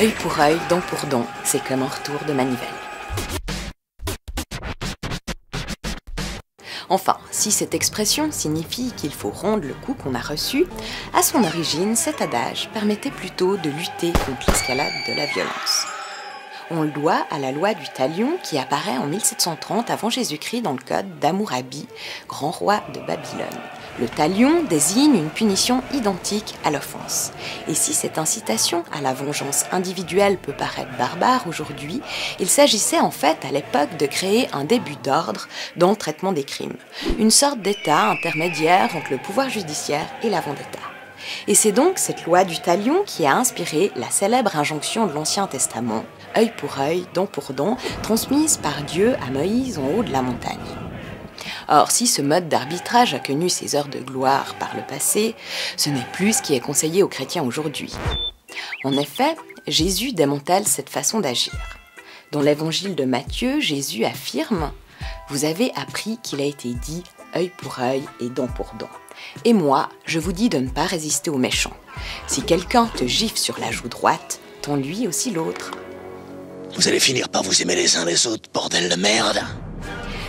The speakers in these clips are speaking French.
Œil pour œil, dent pour dent, c'est comme un retour de manivelle. Enfin, si cette expression signifie qu'il faut rendre le coup qu'on a reçu, à son origine, cet adage permettait plutôt de lutter contre l'escalade de la violence. On le doit à la loi du talion qui apparaît en 1730 avant Jésus-Christ dans le code d'Hammurabi, grand roi de Babylone. Le talion désigne une punition identique à l'offense. Et si cette incitation à la vengeance individuelle peut paraître barbare aujourd'hui, il s'agissait en fait à l'époque de créer un début d'ordre dans le traitement des crimes, une sorte d'état intermédiaire entre le pouvoir judiciaire et la vendetta. Et c'est donc cette loi du talion qui a inspiré la célèbre injonction de l'Ancien Testament, œil pour œil, dent pour dent, transmise par Dieu à Moïse en haut de la montagne. Or, si ce mode d'arbitrage a connu ses heures de gloire par le passé, ce n'est plus ce qui est conseillé aux chrétiens aujourd'hui. En effet, Jésus démantèle cette façon d'agir. Dans l'évangile de Matthieu, Jésus affirme « Vous avez appris qu'il a été dit œil pour œil et dent pour dent. Et moi, je vous dis de ne pas résister aux méchants. Si quelqu'un te gifle sur la joue droite, tends-lui aussi l'autre. » Vous allez finir par vous aimer les uns les autres, bordel de merde.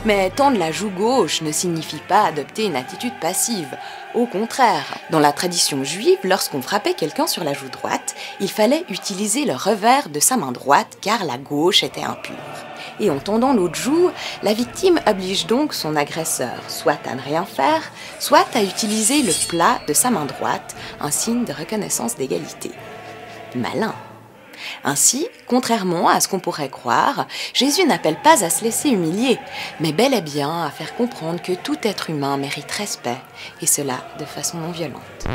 Mais tendre la joue gauche ne signifie pas adopter une attitude passive. Au contraire, dans la tradition juive, lorsqu'on frappait quelqu'un sur la joue droite, il fallait utiliser le revers de sa main droite car la gauche était impure. Et en tendant l'autre joue, la victime oblige donc son agresseur soit à ne rien faire, soit à utiliser le plat de sa main droite, un signe de reconnaissance d'égalité. Malin. Ainsi, contrairement à ce qu'on pourrait croire, Jésus n'appelle pas à se laisser humilier, mais bel et bien à faire comprendre que tout être humain mérite respect, et cela de façon non violente.